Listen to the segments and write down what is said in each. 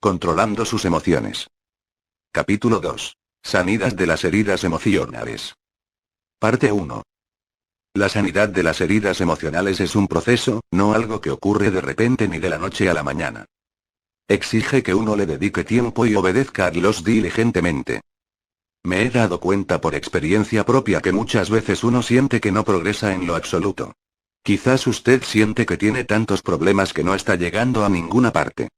Controlando sus emociones. Capítulo 2. Sanidad de las heridas emocionales. Parte 1. La sanidad de las heridas emocionales es un proceso, no algo que ocurre de repente ni de la noche a la mañana. Exige que uno le dedique tiempo y obedezca a Dios diligentemente. Me he dado cuenta por experiencia propia que muchas veces uno siente que no progresa en lo absoluto. Quizás usted siente que tiene tantos problemas que no está llegando a ninguna parte.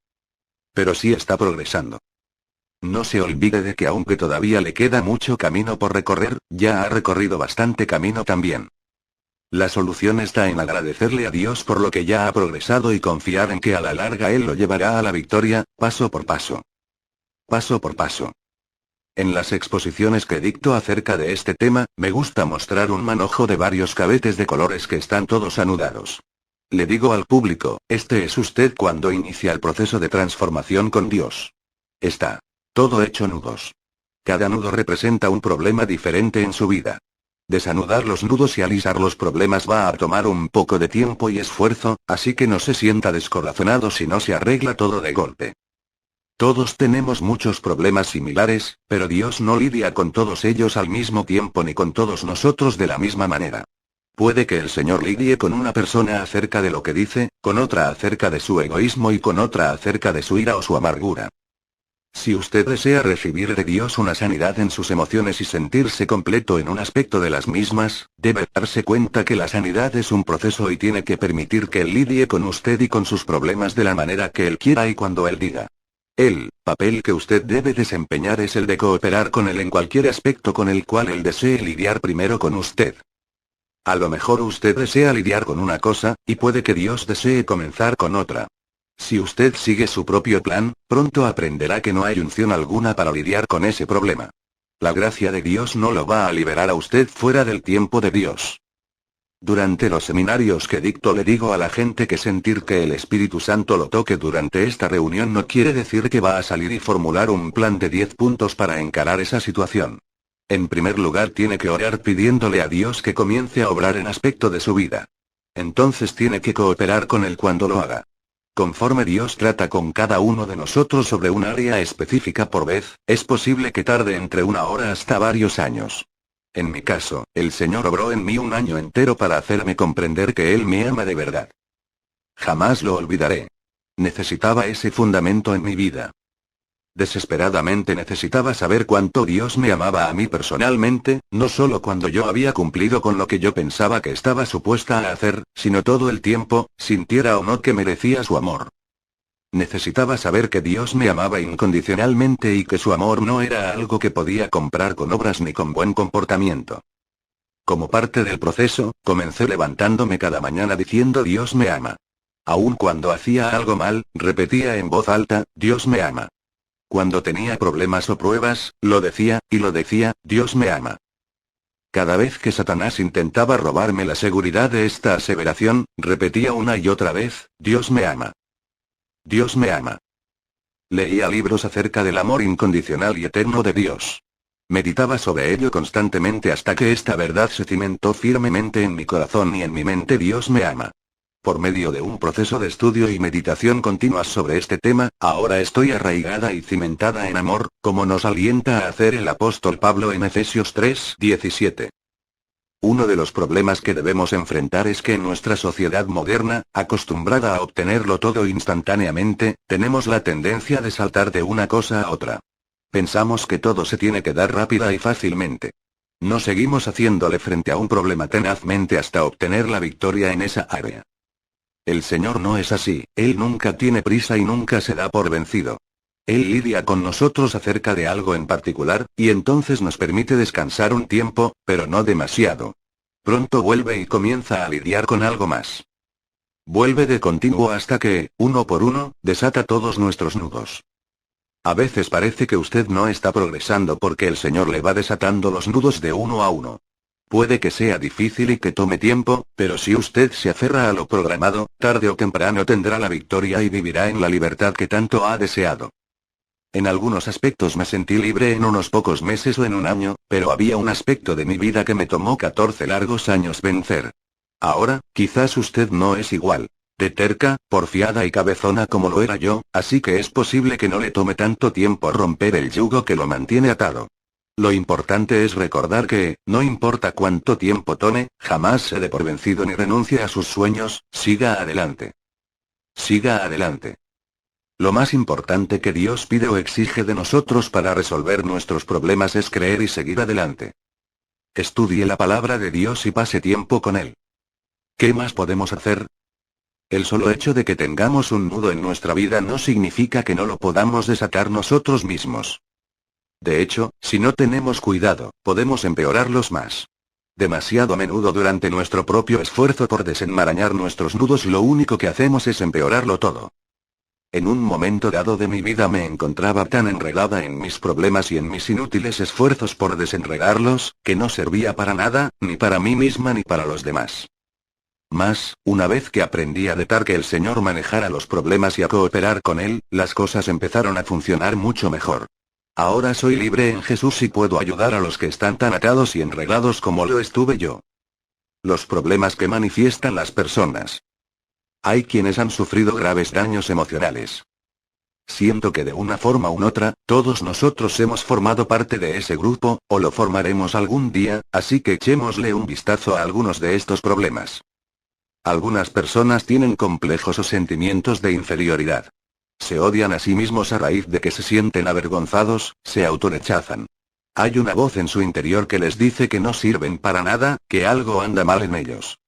Pero sí está progresando. No se olvide de que aunque todavía le queda mucho camino por recorrer, ya ha recorrido bastante camino también. La solución está en agradecerle a Dios por lo que ya ha progresado y confiar en que a la larga Él lo llevará a la victoria, paso por paso. Paso por paso. En las exposiciones que dicto acerca de este tema, me gusta mostrar un manojo de varios cabetes de colores que están todos anudados. Le digo al público, este es usted cuando inicia el proceso de transformación con Dios. Está todo hecho nudos. Cada nudo representa un problema diferente en su vida. Desanudar los nudos y alisar los problemas va a tomar un poco de tiempo y esfuerzo, así que no se sienta descorazonado si no se arregla todo de golpe. Todos tenemos muchos problemas similares, pero Dios no lidia con todos ellos al mismo tiempo ni con todos nosotros de la misma manera. Puede que el Señor lidie con una persona acerca de lo que dice, con otra acerca de su egoísmo y con otra acerca de su ira o su amargura. Si usted desea recibir de Dios una sanidad en sus emociones y sentirse completo en un aspecto de las mismas, debe darse cuenta que la sanidad es un proceso y tiene que permitir que Él lidie con usted y con sus problemas de la manera que Él quiera y cuando Él diga. El papel que usted debe desempeñar es el de cooperar con Él en cualquier aspecto con el cual Él desee lidiar primero con usted. A lo mejor usted desea lidiar con una cosa, y puede que Dios desee comenzar con otra. Si usted sigue su propio plan, pronto aprenderá que no hay unción alguna para lidiar con ese problema. La gracia de Dios no lo va a liberar a usted fuera del tiempo de Dios. Durante los seminarios que dicto le digo a la gente que sentir que el Espíritu Santo lo toque durante esta reunión no quiere decir que va a salir y formular un plan de 10 puntos para encarar esa situación. En primer lugar tiene que orar pidiéndole a Dios que comience a obrar en aspecto de su vida. Entonces tiene que cooperar con Él cuando lo haga. Conforme Dios trata con cada uno de nosotros sobre un área específica por vez, es posible que tarde entre una hora hasta varios años. En mi caso, el Señor obró en mí un año entero para hacerme comprender que Él me ama de verdad. Jamás lo olvidaré. Necesitaba ese fundamento en mi vida. Desesperadamente necesitaba saber cuánto Dios me amaba a mí personalmente, no solo cuando yo había cumplido con lo que yo pensaba que estaba supuesta a hacer, sino todo el tiempo, sintiera o no que merecía su amor. Necesitaba saber que Dios me amaba incondicionalmente y que su amor no era algo que podía comprar con obras ni con buen comportamiento. Como parte del proceso, comencé levantándome cada mañana diciendo Dios me ama. Aun cuando hacía algo mal, repetía en voz alta, Dios me ama. Cuando tenía problemas o pruebas, lo decía, Dios me ama. Cada vez que Satanás intentaba robarme la seguridad de esta aseveración, repetía una y otra vez, Dios me ama. Dios me ama. Leía libros acerca del amor incondicional y eterno de Dios. Meditaba sobre ello constantemente hasta que esta verdad se cimentó firmemente en mi corazón y en mi mente. Dios me ama. Por medio de un proceso de estudio y meditación continuas sobre este tema, ahora estoy arraigada y cimentada en amor, como nos alienta a hacer el apóstol Pablo en Efesios 3:17. Uno de los problemas que debemos enfrentar es que en nuestra sociedad moderna, acostumbrada a obtenerlo todo instantáneamente, tenemos la tendencia de saltar de una cosa a otra. Pensamos que todo se tiene que dar rápida y fácilmente. No seguimos haciéndole frente a un problema tenazmente hasta obtener la victoria en esa área. El Señor no es así, Él nunca tiene prisa y nunca se da por vencido. Él lidia con nosotros acerca de algo en particular, y entonces nos permite descansar un tiempo, pero no demasiado. Pronto vuelve y comienza a lidiar con algo más. Vuelve de continuo hasta que, uno por uno, desata todos nuestros nudos. A veces parece que usted no está progresando porque el Señor le va desatando los nudos de uno a uno. Puede que sea difícil y que tome tiempo, pero si usted se aferra a lo programado, tarde o temprano tendrá la victoria y vivirá en la libertad que tanto ha deseado. En algunos aspectos me sentí libre en unos pocos meses o en un año, pero había un aspecto de mi vida que me tomó 14 largos años vencer. Ahora, quizás usted no es igual. De terca, porfiada y cabezona como lo era yo, así que es posible que no le tome tanto tiempo romper el yugo que lo mantiene atado. Lo importante es recordar que, no importa cuánto tiempo tome, jamás se dé por vencido ni renuncie a sus sueños, siga adelante. Siga adelante. Lo más importante que Dios pide o exige de nosotros para resolver nuestros problemas es creer y seguir adelante. Estudie la palabra de Dios y pase tiempo con Él. ¿Qué más podemos hacer? El solo hecho de que tengamos un nudo en nuestra vida no significa que no lo podamos desatar nosotros mismos. De hecho, si no tenemos cuidado, podemos empeorarlos más. Demasiado a menudo durante nuestro propio esfuerzo por desenmarañar nuestros nudos lo único que hacemos es empeorarlo todo. En un momento dado de mi vida me encontraba tan enredada en mis problemas y en mis inútiles esfuerzos por desenredarlos, que no servía para nada, ni para mí misma ni para los demás. Mas, una vez que aprendí a dejar que el Señor manejara los problemas y a cooperar con Él, las cosas empezaron a funcionar mucho mejor. Ahora soy libre en Jesús y puedo ayudar a los que están tan atados y enredados como lo estuve yo. Los problemas que manifiestan las personas. Hay quienes han sufrido graves daños emocionales. Siento que de una forma u otra, todos nosotros hemos formado parte de ese grupo, o lo formaremos algún día, así que echémosle un vistazo a algunos de estos problemas. Algunas personas tienen complejos o sentimientos de inferioridad. Se odian a sí mismos a raíz de que se sienten avergonzados, se autorechazan. Hay una voz en su interior que les dice que no sirven para nada, que algo anda mal en ellos.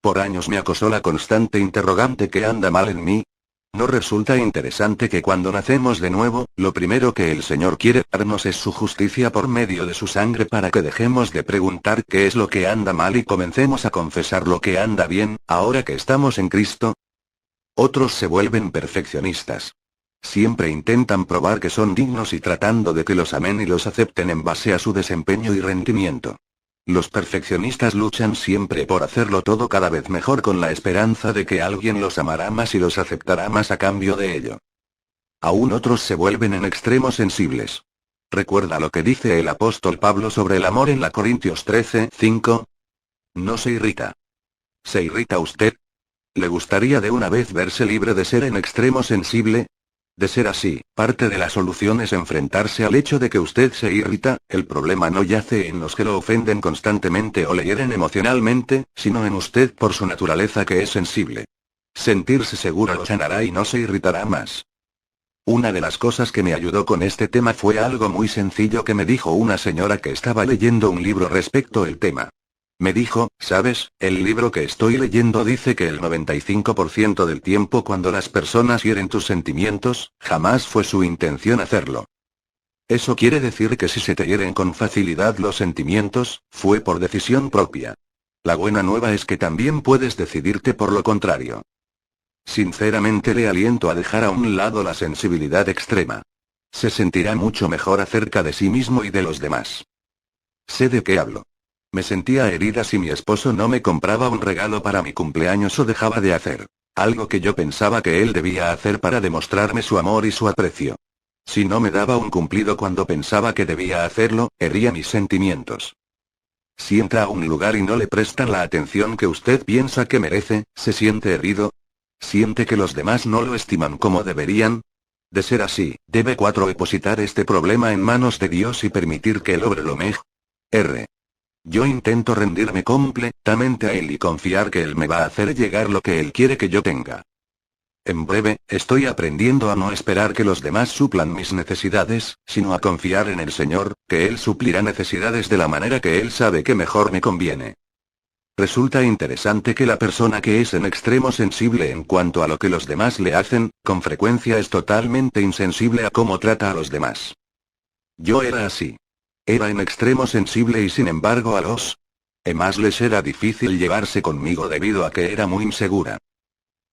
Por años me acosó la constante interrogante ¿qué anda mal en mí? ¿No resulta interesante que cuando nacemos de nuevo, lo primero que el Señor quiere darnos es su justicia por medio de su sangre para que dejemos de preguntar qué es lo que anda mal y comencemos a confesar lo que anda bien, ahora que estamos en Cristo? Otros se vuelven perfeccionistas. Siempre intentan probar que son dignos y tratando de que los amen y los acepten en base a su desempeño y rendimiento. Los perfeccionistas luchan siempre por hacerlo todo cada vez mejor con la esperanza de que alguien los amará más y los aceptará más a cambio de ello. Aún otros se vuelven en extremo sensibles. Recuerda lo que dice el apóstol Pablo sobre el amor en la Corintios 13:5. No se irrita. ¿Se irrita usted? ¿Le gustaría de una vez verse libre de ser en extremo sensible? De ser así, parte de la solución es enfrentarse al hecho de que usted se irrita. El problema no yace en los que lo ofenden constantemente o le hieren emocionalmente, sino en usted por su naturaleza que es sensible. Sentirse segura lo sanará y no se irritará más. Una de las cosas que me ayudó con este tema fue algo muy sencillo que me dijo una señora que estaba leyendo un libro respecto al tema. Me dijo, ¿sabes? El libro que estoy leyendo dice que el 95% del tiempo cuando las personas hieren tus sentimientos, jamás fue su intención hacerlo. Eso quiere decir que si se te hieren con facilidad los sentimientos, fue por decisión propia. La buena nueva es que también puedes decidirte por lo contrario. Sinceramente le aliento a dejar a un lado la sensibilidad extrema. Se sentirá mucho mejor acerca de sí mismo y de los demás. Sé de qué hablo. Me sentía herida si mi esposo no me compraba un regalo para mi cumpleaños o dejaba de hacer algo que yo pensaba que él debía hacer para demostrarme su amor y su aprecio. Si no me daba un cumplido cuando pensaba que debía hacerlo, hería mis sentimientos. Si entra a un lugar y no le prestan la atención que usted piensa que merece, ¿se siente herido? ¿Siente que los demás no lo estiman como deberían? De ser así, debe depositar este problema en manos de Dios y permitir que Él obre lo mejor. Yo intento rendirme completamente a Él y confiar que Él me va a hacer llegar lo que Él quiere que yo tenga. En breve, estoy aprendiendo a no esperar que los demás suplan mis necesidades, sino a confiar en el Señor, que Él suplirá necesidades de la manera que Él sabe que mejor me conviene. Resulta interesante que la persona que es en extremo sensible en cuanto a lo que los demás le hacen, con frecuencia es totalmente insensible a cómo trata a los demás. Yo era así. Era en extremo sensible y sin embargo a los demás les era difícil llevarse conmigo debido a que era muy insegura.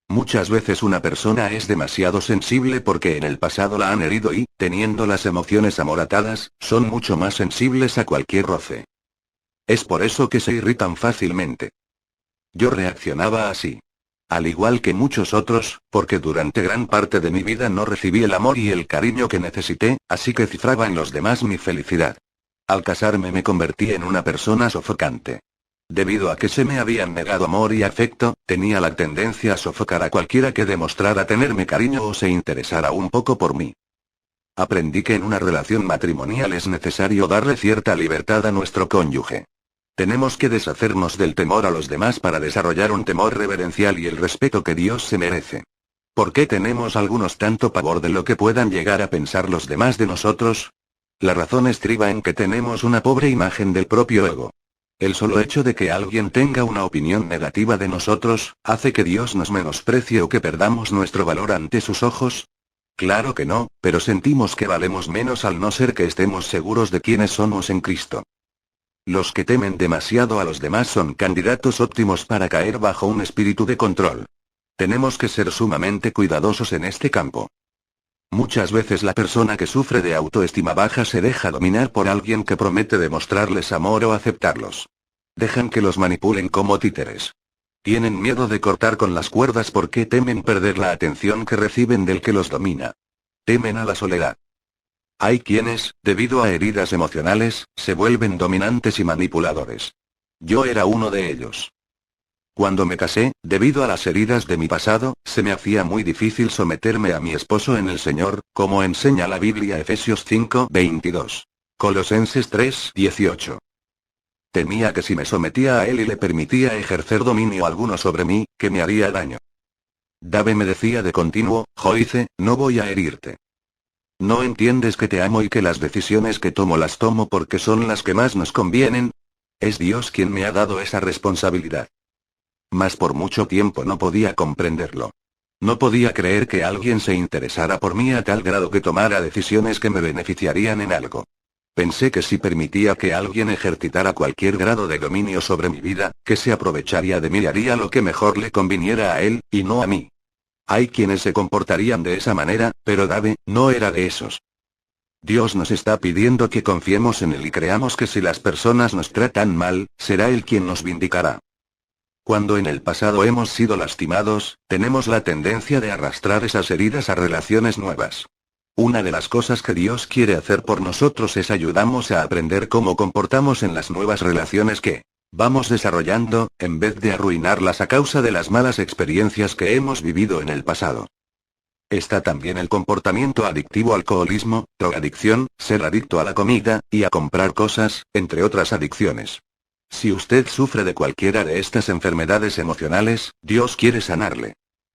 Muchas veces una persona es demasiado sensible porque en el pasado la han herido y, teniendo las emociones amoratadas, son mucho más sensibles a cualquier roce. Es por eso que se irritan fácilmente. Yo reaccionaba así. Al igual que muchos otros, porque durante gran parte de mi vida no recibí el amor y el cariño que necesité, así que cifraba en los demás mi felicidad. Al casarme me convertí en una persona sofocante. Debido a que se me habían negado amor y afecto, tenía la tendencia a sofocar a cualquiera que demostrara tenerme cariño o se interesara un poco por mí. Aprendí que en una relación matrimonial es necesario darle cierta libertad a nuestro cónyuge. Tenemos que deshacernos del temor a los demás para desarrollar un temor reverencial y el respeto que Dios se merece. ¿Por qué tenemos algunos tanto pavor de lo que puedan llegar a pensar los demás de nosotros? La razón estriba en que tenemos una pobre imagen del propio ego. El solo hecho de que alguien tenga una opinión negativa de nosotros, ¿hace que Dios nos menosprecie o que perdamos nuestro valor ante sus ojos? Claro que no, pero sentimos que valemos menos al no ser que estemos seguros de quiénes somos en Cristo. Los que temen demasiado a los demás son candidatos óptimos para caer bajo un espíritu de control. Tenemos que ser sumamente cuidadosos en este campo. Muchas veces la persona que sufre de autoestima baja se deja dominar por alguien que promete demostrarles amor o aceptarlos. Dejan que los manipulen como títeres. Tienen miedo de cortar con las cuerdas porque temen perder la atención que reciben del que los domina. Temen a la soledad. Hay quienes, debido a heridas emocionales, se vuelven dominantes y manipuladores. Yo era uno de ellos. Cuando me casé, debido a las heridas de mi pasado, se me hacía muy difícil someterme a mi esposo en el Señor, como enseña la Biblia Efesios 5:22. Colosenses 3:18. Temía que si me sometía a él y le permitía ejercer dominio alguno sobre mí, que me haría daño. Dave me decía de continuo, Joyce, no voy a herirte. ¿No entiendes que te amo y que las decisiones que tomo las tomo porque son las que más nos convienen? Es Dios quien me ha dado esa responsabilidad. Mas por mucho tiempo no podía comprenderlo. No podía creer que alguien se interesara por mí a tal grado que tomara decisiones que me beneficiarían en algo. Pensé que si permitía que alguien ejercitara cualquier grado de dominio sobre mi vida, que se aprovecharía de mí y haría lo que mejor le conviniera a él, y no a mí. Hay quienes se comportarían de esa manera, pero Dave, no era de esos. Dios nos está pidiendo que confiemos en él y creamos que si las personas nos tratan mal, será él quien nos vindicará. Cuando en el pasado hemos sido lastimados, tenemos la tendencia de arrastrar esas heridas a relaciones nuevas. Una de las cosas que Dios quiere hacer por nosotros es ayudarnos a aprender cómo comportamos en las nuevas relaciones que vamos desarrollando, en vez de arruinarlas a causa de las malas experiencias que hemos vivido en el pasado. Está también el comportamiento adictivo, alcoholismo, drogadicción, ser adicto a la comida, y a comprar cosas, entre otras adicciones. Si usted sufre de cualquiera de estas enfermedades emocionales, Dios quiere sanarle.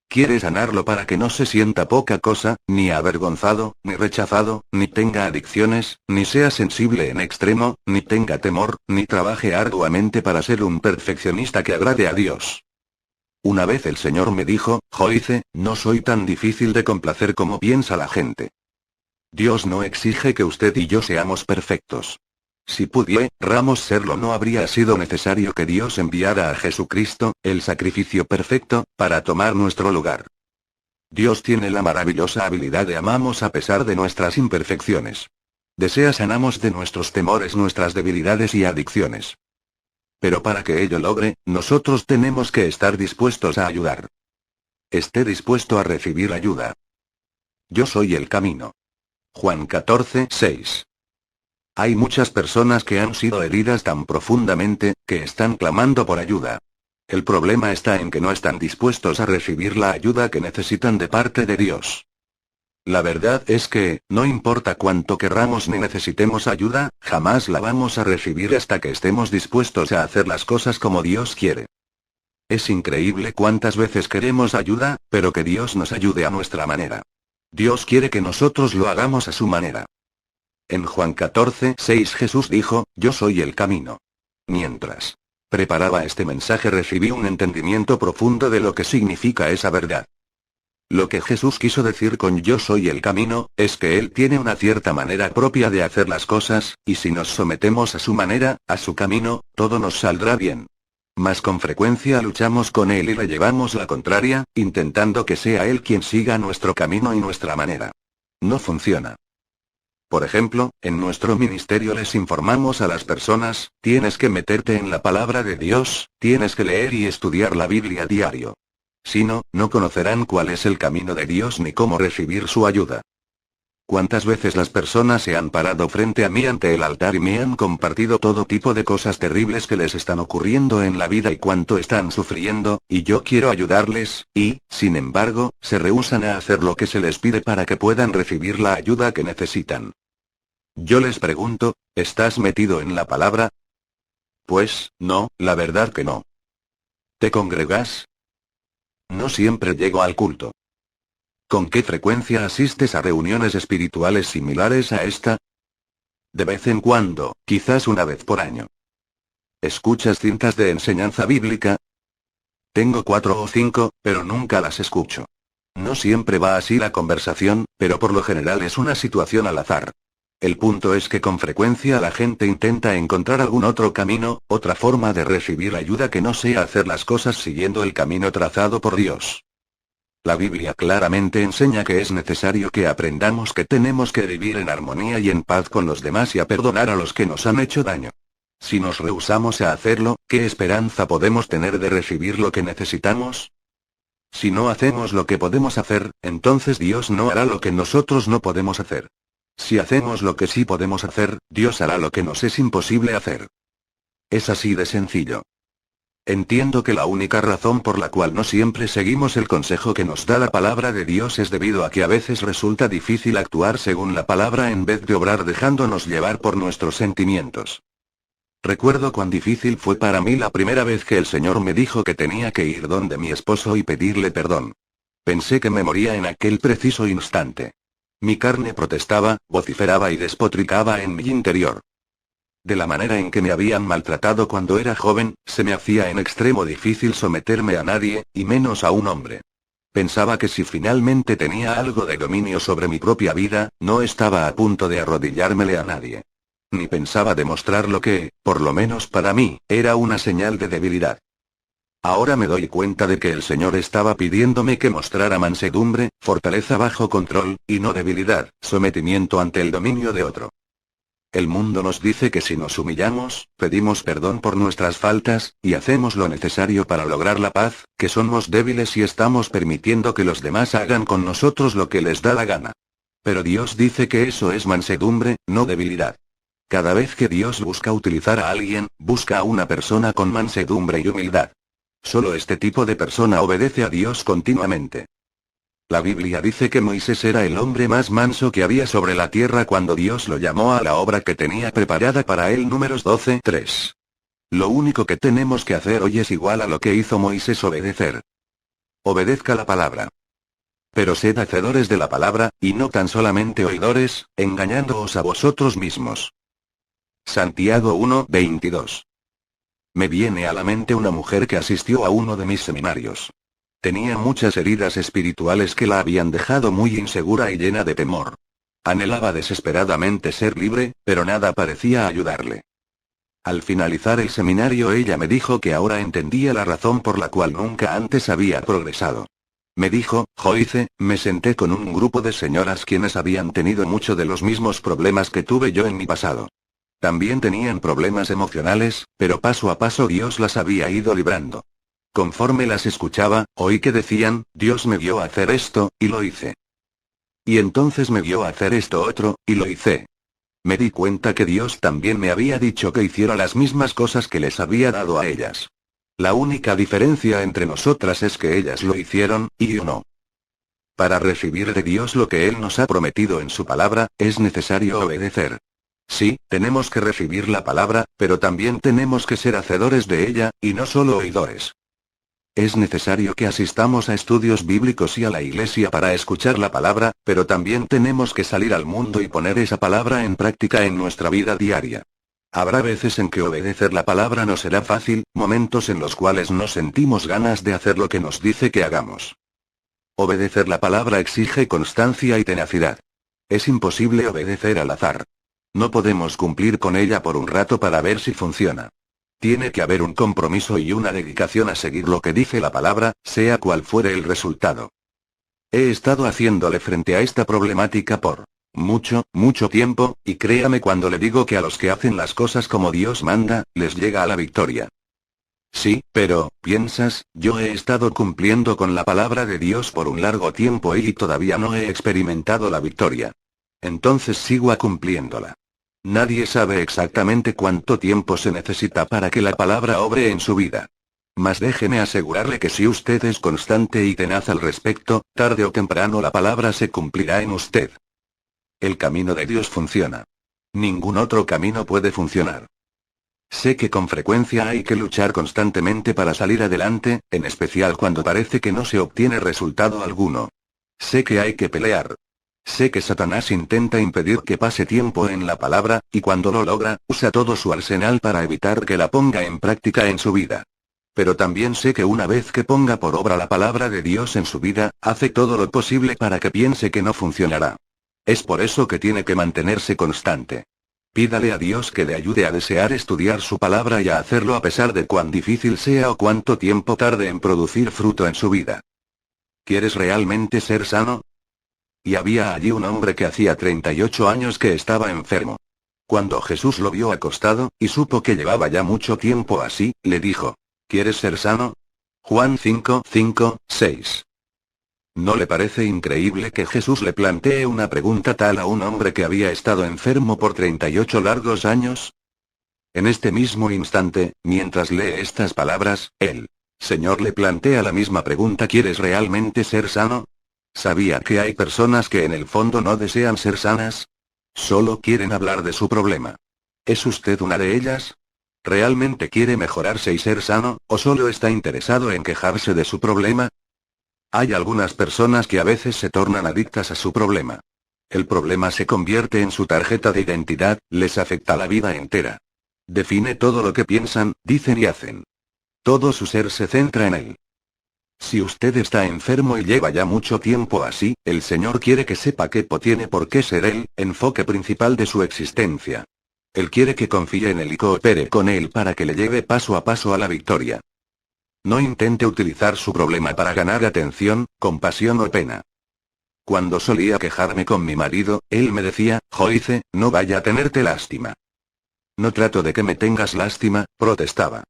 Quiere sanarlo para que no se sienta poca cosa, ni avergonzado, ni rechazado, ni tenga adicciones, ni sea sensible en extremo, ni tenga temor, ni trabaje arduamente para ser un perfeccionista que agrade a Dios. Una vez el Señor me dijo, Joyce, no soy tan difícil de complacer como piensa la gente. Dios no exige que usted y yo seamos perfectos. Si pudiéramos serlo, no habría sido necesario que Dios enviara a Jesucristo, el sacrificio perfecto, para tomar nuestro lugar. Dios tiene la maravillosa habilidad de amarnos a pesar de nuestras imperfecciones. Desea sanarnos de nuestros temores, nuestras debilidades y adicciones. Pero para que ello logre, nosotros tenemos que estar dispuestos a ayudar. Esté dispuesto a recibir ayuda. Yo soy el camino. Juan 14:6. Hay muchas personas que han sido heridas tan profundamente, que están clamando por ayuda. El problema está en que no están dispuestos a recibir la ayuda que necesitan de parte de Dios. La verdad es que, no importa cuánto querramos ni necesitemos ayuda, jamás la vamos a recibir hasta que estemos dispuestos a hacer las cosas como Dios quiere. Es increíble cuántas veces queremos ayuda, pero que Dios nos ayude a nuestra manera. Dios quiere que nosotros lo hagamos a su manera. En Juan 14:6 Jesús dijo, yo soy el camino. Mientras preparaba este mensaje recibí un entendimiento profundo de lo que significa esa verdad. Lo que Jesús quiso decir con yo soy el camino, es que Él tiene una cierta manera propia de hacer las cosas, y si nos sometemos a su manera, a su camino, todo nos saldrá bien. Mas con frecuencia luchamos con Él y le llevamos la contraria, intentando que sea Él quien siga nuestro camino y nuestra manera. No funciona. Por ejemplo, en nuestro ministerio les informamos a las personas, tienes que meterte en la palabra de Dios, tienes que leer y estudiar la Biblia diario. Si no, no conocerán cuál es el camino de Dios ni cómo recibir su ayuda. ¿Cuántas veces las personas se han parado frente a mí ante el altar y me han compartido todo tipo de cosas terribles que les están ocurriendo en la vida y cuánto están sufriendo, y yo quiero ayudarles, y, sin embargo, se rehúsan a hacer lo que se les pide para que puedan recibir la ayuda que necesitan? Yo les pregunto, ¿estás metido en la palabra? Pues, no, la verdad que no. ¿Te congregas? No siempre llego al culto. ¿Con qué frecuencia asistes a reuniones espirituales similares a esta? De vez en cuando, quizás una vez por año. ¿Escuchas cintas de enseñanza bíblica? Tengo 4 o 5, pero nunca las escucho. No siempre va así la conversación, pero por lo general es una situación al azar. El punto es que con frecuencia la gente intenta encontrar algún otro camino, otra forma de recibir ayuda que no sea hacer las cosas siguiendo el camino trazado por Dios. La Biblia claramente enseña que es necesario que aprendamos que tenemos que vivir en armonía y en paz con los demás y a perdonar a los que nos han hecho daño. Si nos rehusamos a hacerlo, ¿qué esperanza podemos tener de recibir lo que necesitamos? Si no hacemos lo que podemos hacer, entonces Dios no hará lo que nosotros no podemos hacer. Si hacemos lo que sí podemos hacer, Dios hará lo que nos es imposible hacer. Es así de sencillo. Entiendo que la única razón por la cual no siempre seguimos el consejo que nos da la palabra de Dios es debido a que a veces resulta difícil actuar según la palabra en vez de obrar dejándonos llevar por nuestros sentimientos. Recuerdo cuán difícil fue para mí la primera vez que el Señor me dijo que tenía que ir donde mi esposo y pedirle perdón. Pensé que me moría en aquel preciso instante. Mi carne protestaba, vociferaba y despotricaba en mi interior. De la manera en que me habían maltratado cuando era joven, se me hacía en extremo difícil someterme a nadie, y menos a un hombre. Pensaba que si finalmente tenía algo de dominio sobre mi propia vida, no estaba a punto de arrodillármele a nadie. Ni pensaba demostrar lo que, por lo menos para mí, era una señal de debilidad. Ahora me doy cuenta de que el Señor estaba pidiéndome que mostrara mansedumbre, fortaleza bajo control, y no debilidad, sometimiento ante el dominio de otro. El mundo nos dice que si nos humillamos, pedimos perdón por nuestras faltas, y hacemos lo necesario para lograr la paz, que somos débiles y estamos permitiendo que los demás hagan con nosotros lo que les da la gana. Pero Dios dice que eso es mansedumbre, no debilidad. Cada vez que Dios busca utilizar a alguien, busca a una persona con mansedumbre y humildad. Solo este tipo de persona obedece a Dios continuamente. La Biblia dice que Moisés era el hombre más manso que había sobre la tierra cuando Dios lo llamó a la obra que tenía preparada para él. Números 12:3. Lo único que tenemos que hacer hoy es igual a lo que hizo Moisés: obedecer. Obedezca la palabra. Pero sed hacedores de la palabra, y no tan solamente oidores, engañándoos a vosotros mismos. Santiago 1:22. Me viene a la mente una mujer que asistió a uno de mis seminarios. Tenía muchas heridas espirituales que la habían dejado muy insegura y llena de temor. Anhelaba desesperadamente ser libre, pero nada parecía ayudarle. Al finalizar el seminario ella me dijo que ahora entendía la razón por la cual nunca antes había progresado. Me dijo: Joyce, me senté con un grupo de señoras quienes habían tenido mucho de los mismos problemas que tuve yo en mi pasado. También tenían problemas emocionales, pero paso a paso Dios las había ido librando. Conforme las escuchaba, oí que decían: Dios me guió a hacer esto, y lo hice. Y entonces me guió a hacer esto otro, y lo hice. Me di cuenta que Dios también me había dicho que hiciera las mismas cosas que les había dado a ellas. La única diferencia entre nosotras es que ellas lo hicieron, y yo no. Para recibir de Dios lo que Él nos ha prometido en su palabra, es necesario obedecer. Sí, tenemos que recibir la palabra, pero también tenemos que ser hacedores de ella, y no solo oidores. Es necesario que asistamos a estudios bíblicos y a la iglesia para escuchar la palabra, pero también tenemos que salir al mundo y poner esa palabra en práctica en nuestra vida diaria. Habrá veces en que obedecer la palabra no será fácil, momentos en los cuales no sentimos ganas de hacer lo que nos dice que hagamos. Obedecer la palabra exige constancia y tenacidad. Es imposible obedecer al azar. No podemos cumplir con ella por un rato para ver si funciona. Tiene que haber un compromiso y una dedicación a seguir lo que dice la palabra, sea cual fuere el resultado. He estado haciéndole frente a esta problemática por mucho tiempo, y créame cuando le digo que a los que hacen las cosas como Dios manda, les llega a la victoria. Sí, pero, piensas, yo he estado cumpliendo con la palabra de Dios por un largo tiempo y todavía no he experimentado la victoria. entonces siga cumpliéndola. Nadie sabe exactamente cuánto tiempo se necesita para que la palabra obre en su vida. Mas déjeme asegurarle que si usted es constante y tenaz al respecto, tarde o temprano la palabra se cumplirá en usted. El camino de Dios funciona. Ningún otro camino puede funcionar. Sé que con frecuencia hay que luchar constantemente para salir adelante, en especial cuando parece que no se obtiene resultado alguno. Sé que hay que pelear. Sé que Satanás intenta impedir que pase tiempo en la palabra, y cuando lo logra, usa todo su arsenal para evitar que la ponga en práctica en su vida. Pero también sé que una vez que ponga por obra la palabra de Dios en su vida, hace todo lo posible para que piense que no funcionará. Es por eso que tiene que mantenerse constante. Pídale a Dios que le ayude a desear estudiar su palabra y a hacerlo a pesar de cuán difícil sea o cuánto tiempo tarde en producir fruto en su vida. ¿Quieres realmente ser sano? Y había allí un hombre que hacía 38 años que estaba enfermo. Cuando Jesús lo vio acostado, y supo que llevaba ya mucho tiempo así, le dijo: ¿Quieres ser sano? Juan 5:5-6. ¿No le parece increíble que Jesús le plantee una pregunta tal a un hombre que había estado enfermo por 38 largos años? En este mismo instante, mientras lee estas palabras, el Señor le plantea la misma pregunta: ¿quieres realmente ser sano? ¿Sabía que hay personas que en el fondo no desean ser sanas? Solo quieren hablar de su problema. ¿Es usted una de ellas? ¿Realmente quiere mejorarse y ser sano, o solo está interesado en quejarse de su problema? Hay algunas personas que a veces se tornan adictas a su problema. El problema se convierte en su tarjeta de identidad, les afecta la vida entera. Define todo lo que piensan, dicen y hacen. Todo su ser se centra en él. Si usted está enfermo y lleva ya mucho tiempo así, el Señor quiere que sepa que tiene por qué ser el enfoque principal de su existencia. Él quiere que confíe en él y coopere con él para que le lleve paso a paso a la victoria. No intente utilizar su problema para ganar atención, compasión o pena. Cuando solía quejarme con mi marido, él me decía: Joyce, no vaya a tenerte lástima. No trato de que me tengas lástima, protestaba.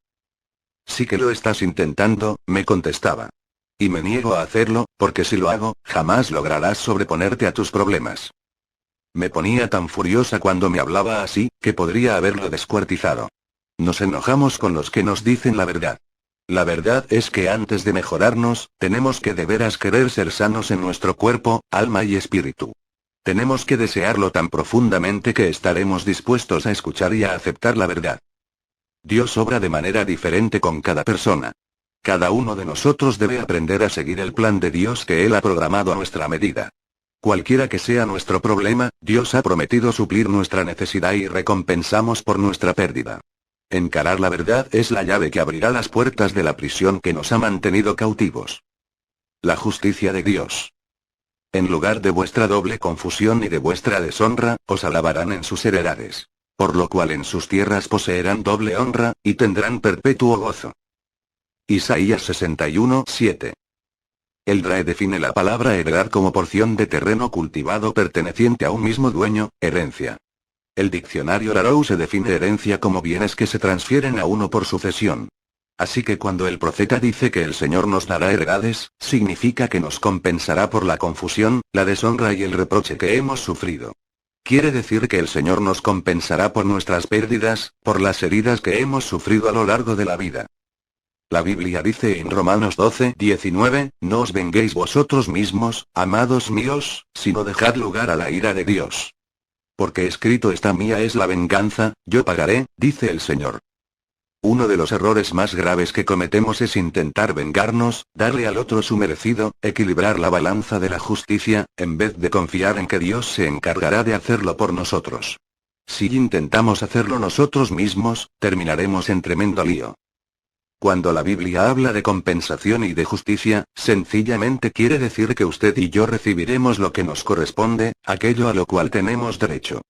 Sí que lo estás intentando, me contestaba. Y me niego a hacerlo, porque si lo hago, jamás lograrás sobreponerte a tus problemas. Me ponía tan furiosa cuando me hablaba así, que podría haberlo descuartizado. Nos enojamos con los que nos dicen la verdad. La verdad es que antes de mejorarnos, tenemos que de veras querer ser sanos en nuestro cuerpo, alma y espíritu. Tenemos que desearlo tan profundamente que estaremos dispuestos a escuchar y a aceptar la verdad. Dios obra de manera diferente con cada persona. Cada uno de nosotros debe aprender a seguir el plan de Dios que Él ha programado a nuestra medida. Cualquiera que sea nuestro problema, Dios ha prometido suplir nuestra necesidad y recompensamos por nuestra pérdida. Encarar la verdad es la llave que abrirá las puertas de la prisión que nos ha mantenido cautivos. La justicia de Dios. En lugar de vuestra doble confusión y de vuestra deshonra, os alabarán en sus heredades. Por lo cual en sus tierras poseerán doble honra, y tendrán perpetuo gozo. Isaías 61:7. El RAE define la palabra heredad como porción de terreno cultivado perteneciente a un mismo dueño, herencia. El diccionario Larousse define herencia como bienes que se transfieren a uno por sucesión. Así que cuando el profeta dice que el Señor nos dará heredades, significa que nos compensará por la confusión, la deshonra y el reproche que hemos sufrido. Quiere decir que el Señor nos compensará por nuestras pérdidas, por las heridas que hemos sufrido a lo largo de la vida. La Biblia dice en Romanos 12:19, no os venguéis vosotros mismos, amados míos, sino dejad lugar a la ira de Dios. Porque escrito está: mía es la venganza, yo pagaré, dice el Señor. Uno de los errores más graves que cometemos es intentar vengarnos, darle al otro su merecido, equilibrar la balanza de la justicia, en vez de confiar en que Dios se encargará de hacerlo por nosotros. Si intentamos hacerlo nosotros mismos, terminaremos en tremendo lío. Cuando la Biblia habla de compensación y de justicia, sencillamente quiere decir que usted y yo recibiremos lo que nos corresponde, aquello a lo cual tenemos derecho.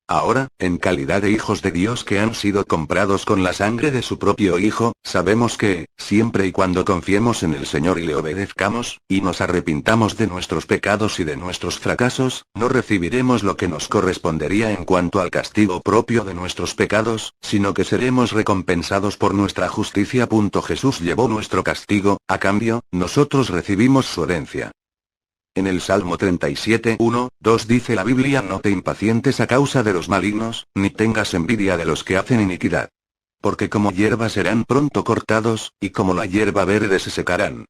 Ahora, en calidad de hijos de Dios que han sido comprados con la sangre de su propio Hijo, sabemos que, siempre y cuando confiemos en el Señor y le obedezcamos, y nos arrepintamos de nuestros pecados y de nuestros fracasos, no recibiremos lo que nos correspondería en cuanto al castigo propio de nuestros pecados, sino que seremos recompensados por nuestra justicia. Jesús llevó nuestro castigo, a cambio, nosotros recibimos su herencia. En el Salmo 37, 1, 2 dice la Biblia: no te impacientes a causa de los malignos, ni tengas envidia de los que hacen iniquidad. Porque como hierba serán pronto cortados, y como la hierba verde se secarán.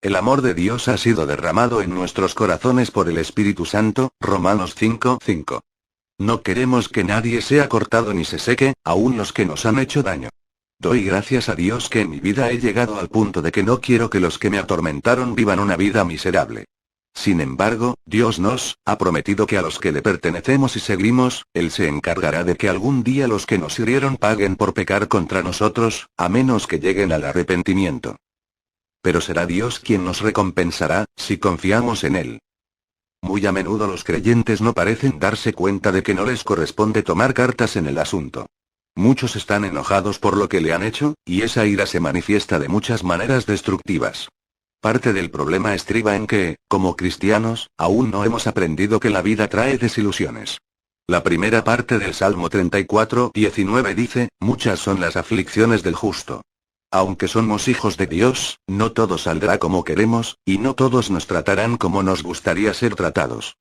El amor de Dios ha sido derramado en nuestros corazones por el Espíritu Santo, Romanos 5, 5. No queremos que nadie sea cortado ni se seque, aun los que nos han hecho daño. Doy gracias a Dios que en mi vida he llegado al punto de que no quiero que los que me atormentaron vivan una vida miserable. Sin embargo, Dios nos ha prometido que a los que le pertenecemos y seguimos, Él se encargará de que algún día los que nos hirieron paguen por pecar contra nosotros, a menos que lleguen al arrepentimiento. Pero será Dios quien nos recompensará, si confiamos en Él. Muy a menudo los creyentes no parecen darse cuenta de que no les corresponde tomar cartas en el asunto. Muchos están enojados por lo que le han hecho, y esa ira se manifiesta de muchas maneras destructivas. Parte del problema estriba en que, como cristianos, aún no hemos aprendido que la vida trae desilusiones. La primera parte del Salmo 34, 19 dice: muchas son las aflicciones del justo. Aunque somos hijos de Dios, no todo saldrá como queremos, y no todos nos tratarán como nos gustaría ser tratados.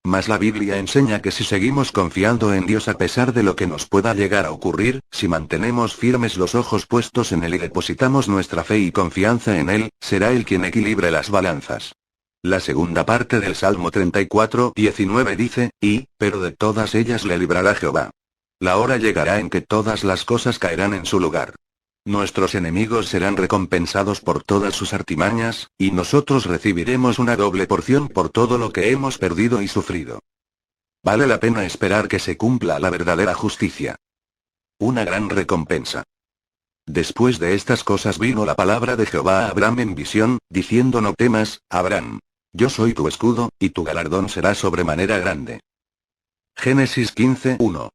Mas la Biblia enseña que si seguimos confiando en Dios a pesar de lo que nos pueda llegar a ocurrir, si mantenemos firmes los ojos puestos en Él y depositamos nuestra fe y confianza en Él, será Él quien equilibre las balanzas. La segunda parte del Salmo 34, 19 dice: pero de todas ellas le librará Jehová. La hora llegará en que todas las cosas caerán en su lugar. Nuestros enemigos serán recompensados por todas sus artimañas, y nosotros recibiremos una doble porción por todo lo que hemos perdido y sufrido. Vale la pena esperar que se cumpla la verdadera justicia. Una gran recompensa. Después de estas cosas vino la palabra de Jehová a Abraham en visión, diciendo: no temas, Abraham. Yo soy tu escudo, y tu galardón será sobremanera grande. Génesis 15, 1.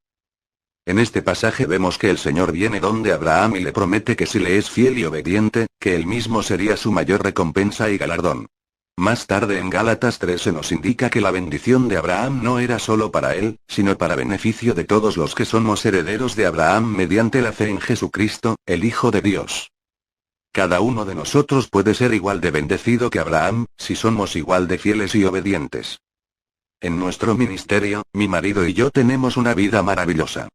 En este pasaje vemos que el Señor viene donde Abraham y le promete que si le es fiel y obediente, que él mismo sería su mayor recompensa y galardón. Más tarde en Gálatas 3 se nos indica que la bendición de Abraham no era solo para él, sino para beneficio de todos los que somos herederos de Abraham mediante la fe en Jesucristo, el Hijo de Dios. Cada uno de nosotros puede ser igual de bendecido que Abraham, si somos igual de fieles y obedientes. En nuestro ministerio, mi marido y yo tenemos una vida maravillosa.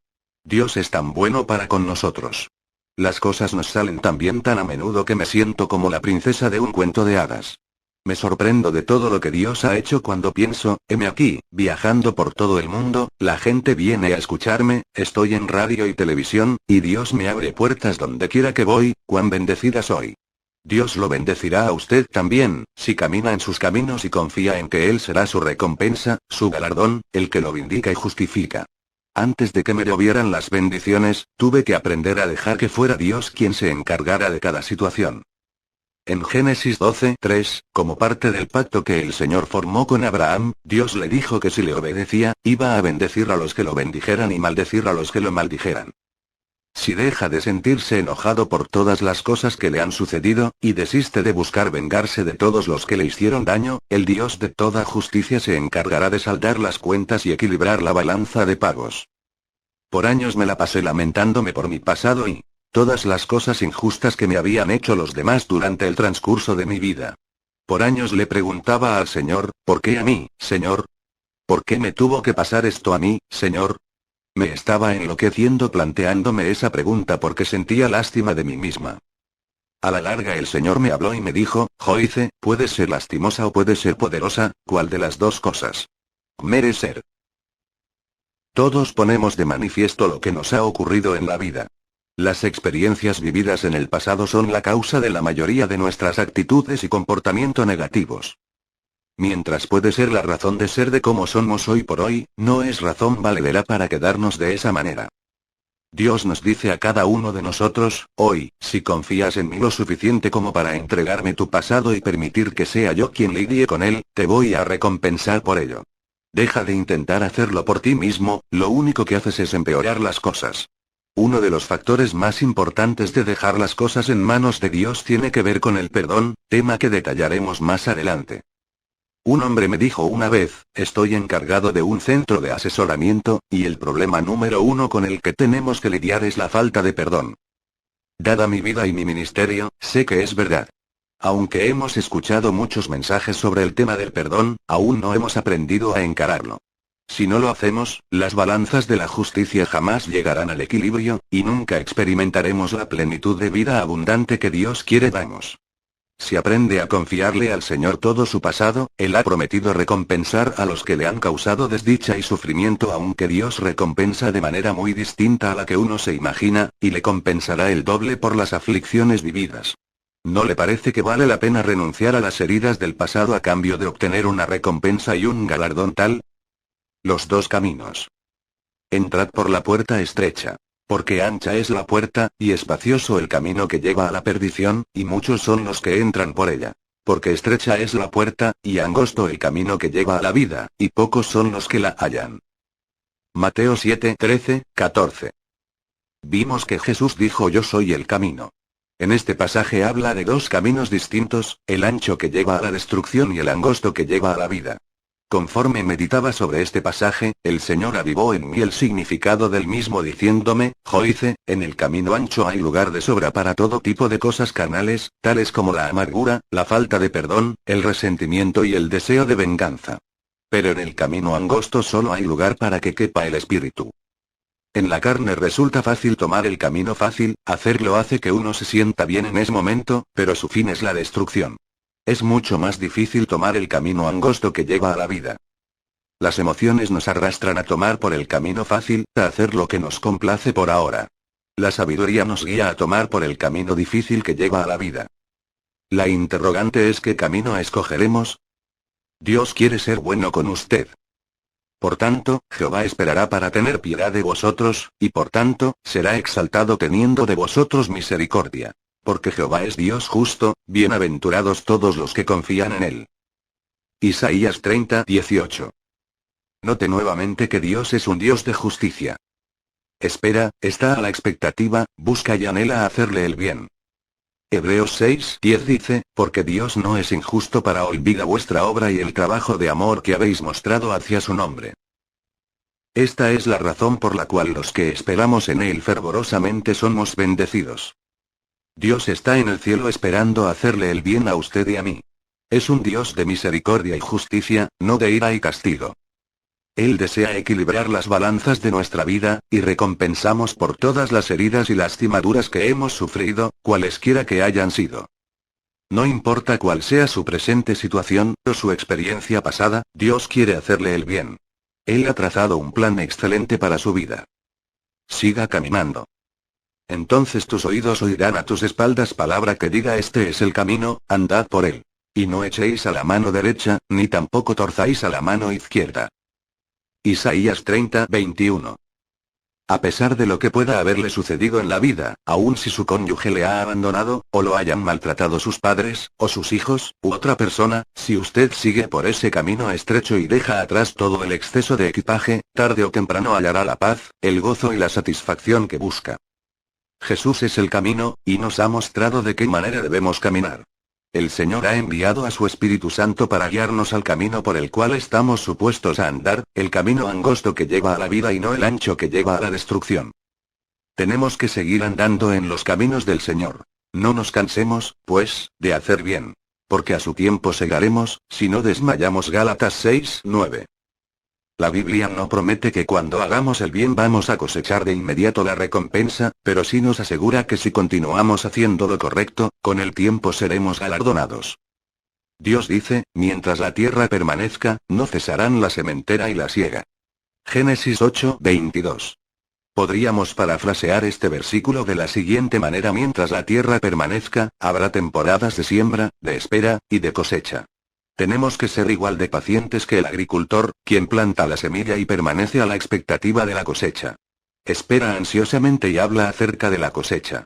Dios es tan bueno para con nosotros. Las cosas nos salen tan bien tan a menudo que me siento como la princesa de un cuento de hadas. Me sorprendo de todo lo que Dios ha hecho cuando pienso: heme aquí, viajando por todo el mundo, la gente viene a escucharme, estoy en radio y televisión, y Dios me abre puertas donde quiera que voy, cuán bendecida soy. Dios lo bendecirá a usted también, si camina en sus caminos y confía en que Él será su recompensa, su galardón, el que lo vindica y justifica. Antes de que me llovieran las bendiciones, tuve que aprender a dejar que fuera Dios quien se encargara de cada situación. En Génesis 12, 3, como parte del pacto que el Señor formó con Abraham, Dios le dijo que si le obedecía, iba a bendecir a los que lo bendijeran y maldecir a los que lo maldijeran. Si deja de sentirse enojado por todas las cosas que le han sucedido, y desiste de buscar vengarse de todos los que le hicieron daño, el Dios de toda justicia se encargará de saldar las cuentas y equilibrar la balanza de pagos. Por años me la pasé lamentándome por mi pasado y todas las cosas injustas que me habían hecho los demás durante el transcurso de mi vida. Por años le preguntaba al Señor: ¿por qué a mí, Señor? ¿Por qué me tuvo que pasar esto a mí, Señor? Me estaba enloqueciendo planteándome esa pregunta porque sentía lástima de mí misma. A la larga el Señor me habló y me dijo: Joyce, puedes ser lastimosa o puedes ser poderosa, ¿cuál de las dos cosas merecer? Todos ponemos de manifiesto lo que nos ha ocurrido en la vida. Las experiencias vividas en el pasado son la causa de la mayoría de nuestras actitudes y comportamiento negativos. Mientras puede ser la razón de ser de cómo somos hoy por hoy, no es razón valedera para quedarnos de esa manera. Dios nos dice a cada uno de nosotros: hoy, si confías en mí lo suficiente como para entregarme tu pasado y permitir que sea yo quien lidie con él, te voy a recompensar por ello. Deja de intentar hacerlo por ti mismo, lo único que haces es empeorar las cosas. Uno de los factores más importantes de dejar las cosas en manos de Dios tiene que ver con el perdón, tema que detallaremos más adelante. Un hombre me dijo una vez: estoy encargado de un centro de asesoramiento, y el problema número uno con el que tenemos que lidiar es la falta de perdón. Dada mi vida y mi ministerio, sé que es verdad. Aunque hemos escuchado muchos mensajes sobre el tema del perdón, aún no hemos aprendido a encararlo. Si no lo hacemos, las balanzas de la justicia jamás llegarán al equilibrio, y nunca experimentaremos la plenitud de vida abundante que Dios quiere darnos. Si aprende a confiarle al Señor todo su pasado, Él ha prometido recompensar a los que le han causado desdicha y sufrimiento, aunque Dios recompensa de manera muy distinta a la que uno se imagina, y le compensará el doble por las aflicciones vividas. ¿No le parece que vale la pena renunciar a las heridas del pasado a cambio de obtener una recompensa y un galardón tal? Los dos caminos. Entrad por la puerta estrecha. Porque ancha es la puerta, y espacioso el camino que lleva a la perdición, y muchos son los que entran por ella. Porque estrecha es la puerta, y angosto el camino que lleva a la vida, y pocos son los que la hallan. Mateo 7, 13, 14. Vimos que Jesús dijo: Yo soy el camino. En este pasaje habla de dos caminos distintos, el ancho que lleva a la destrucción y el angosto que lleva a la vida. Conforme meditaba sobre este pasaje, el Señor avivó en mí el significado del mismo diciéndome: Joice, en el camino ancho hay lugar de sobra para todo tipo de cosas carnales, tales como la amargura, la falta de perdón, el resentimiento y el deseo de venganza. Pero en el camino angosto solo hay lugar para que quepa el espíritu. En la carne resulta fácil tomar el camino fácil, hacerlo hace que uno se sienta bien en ese momento, pero su fin es la destrucción. Es mucho más difícil tomar el camino angosto que lleva a la vida. Las emociones nos arrastran a tomar por el camino fácil, a hacer lo que nos complace por ahora. La sabiduría nos guía a tomar por el camino difícil que lleva a la vida. La interrogante es: ¿qué camino escogeremos? Dios quiere ser bueno con usted. Por tanto, Jehová esperará para tener piedad de vosotros, y por tanto, será exaltado teniendo de vosotros misericordia. Porque Jehová es Dios justo, bienaventurados todos los que confían en él. Isaías 30, 18. Note nuevamente que Dios es un Dios de justicia. Espera, está a la expectativa, busca y anhela hacerle el bien. Hebreos 6, 10 dice: Porque Dios no es injusto para olvidar vuestra obra y el trabajo de amor que habéis mostrado hacia su nombre. Esta es la razón por la cual los que esperamos en él fervorosamente somos bendecidos. Dios está en el cielo esperando hacerle el bien a usted y a mí. Es un Dios de misericordia y justicia, no de ira y castigo. Él desea equilibrar las balanzas de nuestra vida, y recompensamos por todas las heridas y lastimaduras que hemos sufrido, cualesquiera que hayan sido. No importa cuál sea su presente situación, o su experiencia pasada, Dios quiere hacerle el bien. Él ha trazado un plan excelente para su vida. Siga caminando. Entonces tus oídos oirán a tus espaldas palabra que diga: este es el camino, andad por él. Y no echéis a la mano derecha, ni tampoco torzáis a la mano izquierda. Isaías 30, 21. A pesar de lo que pueda haberle sucedido en la vida, aun si su cónyuge le ha abandonado, o lo hayan maltratado sus padres, o sus hijos, u otra persona, si usted sigue por ese camino estrecho y deja atrás todo el exceso de equipaje, tarde o temprano hallará la paz, el gozo y la satisfacción que busca. Jesús es el camino, y nos ha mostrado de qué manera debemos caminar. El Señor ha enviado a su Espíritu Santo para guiarnos al camino por el cual estamos supuestos a andar, el camino angosto que lleva a la vida y no el ancho que lleva a la destrucción. Tenemos que seguir andando en los caminos del Señor. No nos cansemos, pues, de hacer bien. Porque a su tiempo segaremos, si no desmayamos. Gálatas 6, 9. La Biblia no promete que cuando hagamos el bien vamos a cosechar de inmediato la recompensa, pero sí nos asegura que si continuamos haciendo lo correcto, con el tiempo seremos galardonados. Dios dice: mientras la tierra permanezca, no cesarán la sementera y la siega. Génesis 8, 22. Podríamos parafrasear este versículo de la siguiente manera: mientras la tierra permanezca, habrá temporadas de siembra, de espera, y de cosecha. Tenemos que ser igual de pacientes que el agricultor, quien planta la semilla y permanece a la expectativa de la cosecha. Espera ansiosamente y habla acerca de la cosecha.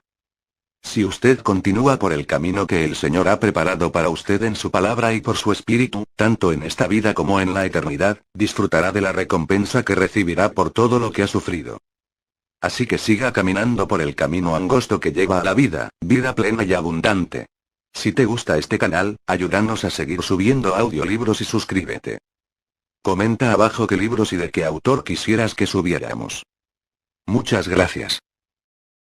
Si usted continúa por el camino que el Señor ha preparado para usted en su palabra y por su espíritu, tanto en esta vida como en la eternidad, disfrutará de la recompensa que recibirá por todo lo que ha sufrido. Así que siga caminando por el camino angosto que lleva a la vida plena y abundante. Si te gusta este canal, ayúdanos a seguir subiendo audiolibros y suscríbete. Comenta abajo qué libros y de qué autor quisieras que subiéramos. Muchas gracias.